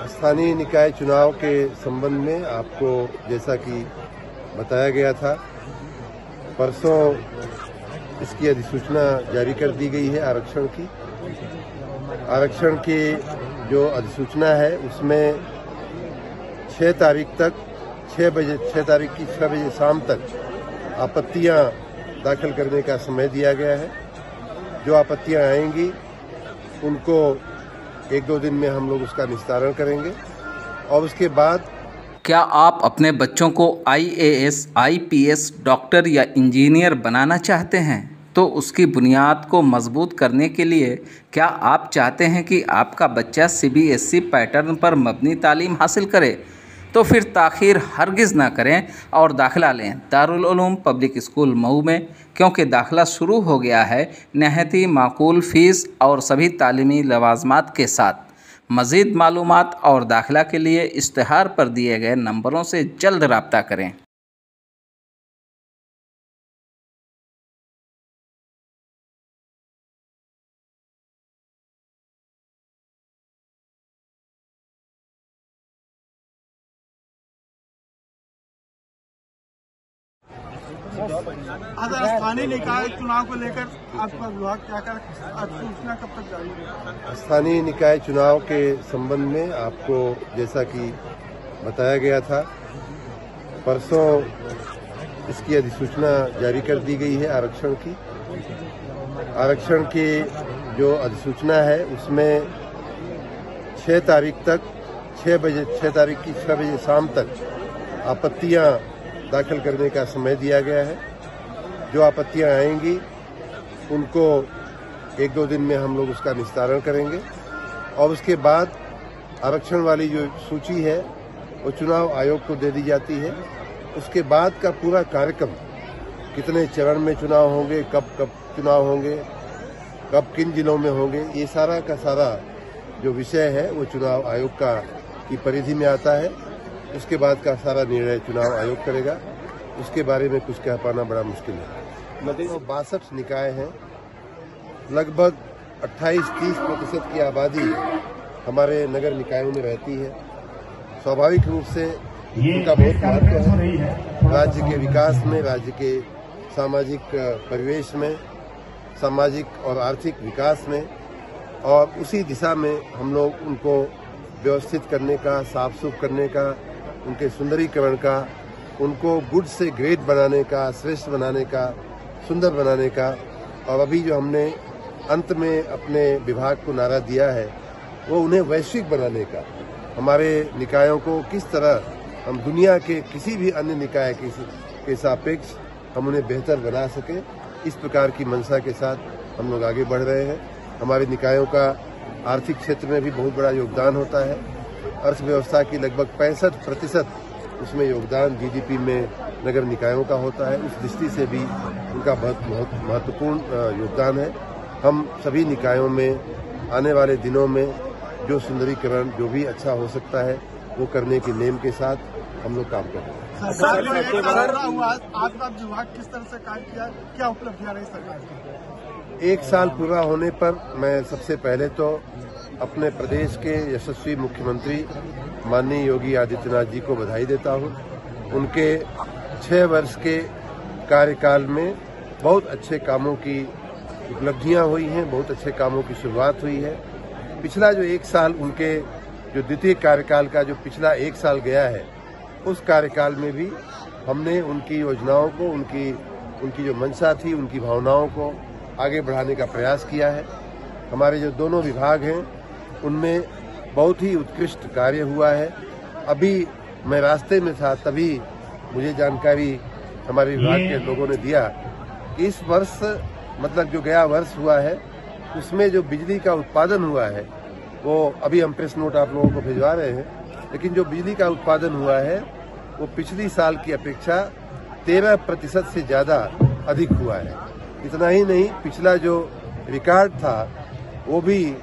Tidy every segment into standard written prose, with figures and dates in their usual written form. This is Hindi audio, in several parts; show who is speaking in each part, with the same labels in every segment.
Speaker 1: स्थानीय निकाय चुनाव के संबंध में आपको जैसा कि बताया गया था, परसों इसकी अधिसूचना जारी कर दी गई है आरक्षण की। आरक्षण की जो अधिसूचना है उसमें 6 तारीख तक 6 तारीख की 6 बजे शाम तक आपत्तियां दाखिल करने का समय दिया गया है। जो आपत्तियां आएंगी उनको 1-2 दिन में हम लोग उसका निस्तारण करेंगे और उसके बाद।
Speaker 2: क्या आप अपने बच्चों को IAS, IPS, डॉक्टर या इंजीनियर बनाना चाहते हैं? तो उसकी बुनियाद को मजबूत करने के लिए क्या आप चाहते हैं कि आपका बच्चा CBSE पैटर्न पर मबनी तालीम हासिल करे? तो फिर ताख़ीर हरगिज़ ना करें और दाखिला लें दारुल उलूम पब्लिक स्कूल मऊ में, क्योंकि दाखिला शुरू हो गया है नहायत ही माकूल फ़ीस और सभी तालीमी लवाज़मात के साथ। मज़ीद मालूमात और दाखिला के लिए इश्तिहार पर दिए गए नंबरों से जल्द रब्ता करें।
Speaker 3: स्थानीय निकाय चुनाव को लेकर आपका विभाग क्या कर सूचना कब तक जारी होगी?
Speaker 1: स्थानीय निकाय चुनाव के संबंध में आपको जैसा कि बताया गया था, परसों इसकी अधिसूचना जारी कर दी गई है आरक्षण की। आरक्षण की जो अधिसूचना है उसमें 6 तारीख तक 6 तारीख की 6 बजे शाम तक आपत्तियां दाखिल करने का समय दिया गया है। जो आपत्तियां आएंगी उनको 1-2 दिन में हम लोग उसका निस्तारण करेंगे और उसके बाद आरक्षण वाली जो सूची है वो चुनाव आयोग को दे दी जाती है। उसके बाद का पूरा कार्यक्रम, कितने चरण में चुनाव होंगे, कब कब चुनाव होंगे, कब किन जिलों में होंगे, ये सारा का सारा जो विषय है वो चुनाव आयोग की परिधि में आता है। उसके बाद का सारा निर्णय चुनाव आयोग करेगा। उसके बारे में कुछ कह पाना बड़ा मुश्किल है। 62 निकाय हैं, लगभग 28-30% की आबादी हमारे नगर निकायों में रहती है। स्वाभाविक रूप से उनका बहुत महत्व है राज्य के विकास में, राज्य के सामाजिक परिवेश में, सामाजिक और आर्थिक विकास में, और उसी दिशा में हम लोग उनको व्यवस्थित करने का, साफ सुफ करने का, उनके सुंदरीकरण का, उनको गुड से ग्रेट बनाने का, श्रेष्ठ बनाने का, सुंदर बनाने का, और अभी जो हमने अंत में अपने विभाग को नारा दिया है वो उन्हें वैश्विक बनाने का। हमारे निकायों को किस तरह हम दुनिया के किसी भी अन्य निकाय के सापेक्ष हम उन्हें बेहतर बना सके, इस प्रकार की मंशा के साथ हम लोग आगे बढ़ रहे हैं। हमारे निकायों का आर्थिक क्षेत्र में भी बहुत बड़ा योगदान होता है। अर्थव्यवस्था की लगभग 65% उसमें योगदान GDP में नगर निकायों का होता है। उस दृष्टि से भी उनका बहुत महत्वपूर्ण योगदान है। हम सभी निकायों में आने वाले दिनों में जो सुंदरीकरण, जो भी अच्छा हो सकता है वो करने के नेम के साथ हम लोग काम कर रहे हैं।
Speaker 3: आपका विभाग किस तरह से कार्य किया, क्या उपलब्धियां रही सरकार की?
Speaker 1: 1 साल पूरा होने पर मैं सबसे पहले तो अपने प्रदेश के यशस्वी मुख्यमंत्री माननीय योगी आदित्यनाथ जी को बधाई देता हूं। उनके 6 वर्ष के कार्यकाल में बहुत अच्छे कामों की उपलब्धियां हुई हैं, बहुत अच्छे कामों की शुरुआत हुई है। पिछला जो 1 साल उनके जो द्वितीय कार्यकाल का जो पिछला 1 साल गया है, उस कार्यकाल में भी हमने उनकी योजनाओं को, उनकी जो मंशा थी, उनकी भावनाओं को आगे बढ़ाने का प्रयास किया है। हमारे जो दोनों विभाग हैं उनमें बहुत ही उत्कृष्ट कार्य हुआ है। अभी मैं रास्ते में था तभी मुझे जानकारी हमारे विभाग के लोगों ने दिया कि इस वर्ष, मतलब जो गया वर्ष हुआ है, उसमें जो बिजली का उत्पादन हुआ है वो अभी हम प्रेस नोट आप लोगों को भिजवा रहे हैं, लेकिन जो बिजली का उत्पादन हुआ है वो पिछली साल की अपेक्षा 13% से ज्यादा अधिक हुआ है। इतना ही नहीं, पिछला जो रिकॉर्ड था वो भी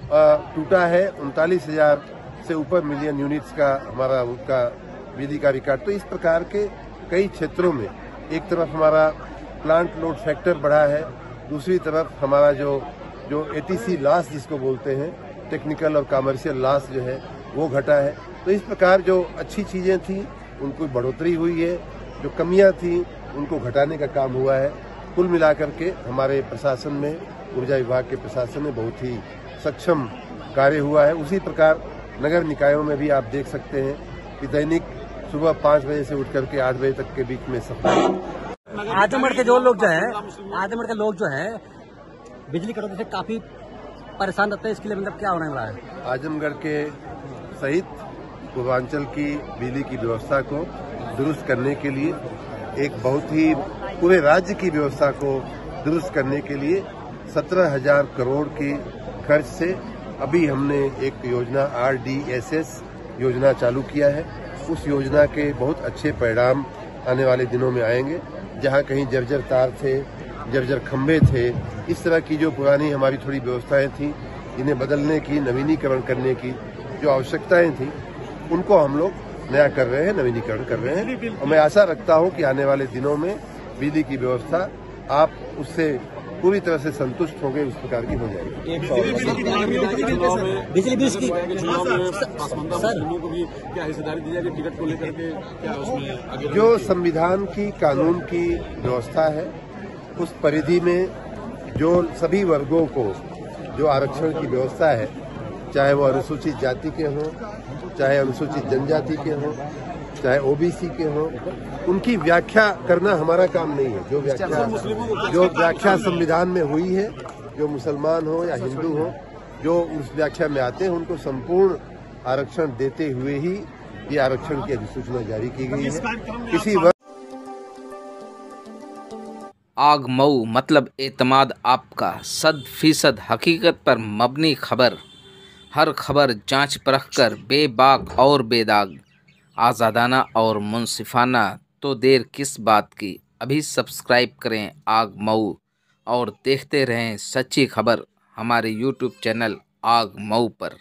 Speaker 1: टूटा है। 39,000 से ऊपर मिलियन यूनिट्स का हमारा उसका बिजली का रिकॉर्ड। तो इस प्रकार के कई क्षेत्रों में एक तरफ हमारा प्लांट लोड फैक्टर बढ़ा है, दूसरी तरफ हमारा जो ATC लॉस जिसको बोलते हैं, टेक्निकल और कमर्शियल लॉस जो है वो घटा है। तो इस प्रकार जो अच्छी चीजें थी उनको बढ़ोतरी हुई है, जो कमियां थी उनको घटाने का काम हुआ है। कुल मिलाकर के हमारे प्रशासन में, ऊर्जा विभाग के प्रशासन में बहुत ही सक्षम कार्य हुआ है। उसी प्रकार नगर निकायों में भी आप देख सकते हैं कि दैनिक सुबह 5 बजे से उठ करके 8 बजे तक के बीच में सफाई।
Speaker 4: आजमगढ़ के लोग जो है बिजली कटौती से काफी परेशान रहते हैं, इसके लिए मतलब क्या होने वाला है?
Speaker 1: आजमगढ़ के सहित पूर्वांचल की बिजली की व्यवस्था को दुरुस्त करने के लिए, एक बहुत ही पूरे राज्य की व्यवस्था को दुरुस्त करने के लिए 17,000 करोड़ के खर्च से अभी हमने एक योजना RDSS योजना चालू किया है। उस योजना के बहुत अच्छे परिणाम आने वाले दिनों में आएंगे। जहां कहीं जर्जर तार थे, जर्जर खंभे थे, इस तरह की जो पुरानी हमारी थोड़ी व्यवस्थाएं थी, इन्हें बदलने की, नवीनीकरण करने की जो आवश्यकताएं थी, उनको हम लोग नया कर रहे हैं, नवीनीकरण कर रहे हैं। और मैं आशा रखता हूं कि आने वाले दिनों में बिजली की व्यवस्था आप उससे पूरी तरह से संतुष्ट होंगे, उस प्रकार की हो जाएगी।
Speaker 4: बिजली बिल की
Speaker 5: को भी क्या हिस्सेदारी दी जाएगी टिकट को लेकर के? क्या उसमें
Speaker 1: जो संविधान की, कानून की व्यवस्था है, उस परिधि में जो सभी वर्गों को जो आरक्षण की व्यवस्था है, चाहे वो अनुसूचित जाति के हों, चाहे अनुसूचित जनजाति के हों, चाहे OBC के हों, उनकी व्याख्या करना हमारा काम नहीं है। जो व्याख्या संविधान में हुई है, जो मुसलमान हो या हिंदू हो, जो उस व्याख्या में आते हैं, उनको संपूर्ण आरक्षण देते हुए ही ये आरक्षण की अधिसूचना जारी की गई है। किसी वर्ग
Speaker 2: आग मऊ मतलब एतमाद आपका 100% हकीकत पर मबनी खबर। हर खबर जांच परख कर बेबाक और बेदाग, आज़ादाना और मुंसिफाना। तो देर किस बात की, अभी सब्सक्राइब करें आग मऊ और देखते रहें सच्ची खबर हमारे YouTube चैनल आग मऊ पर।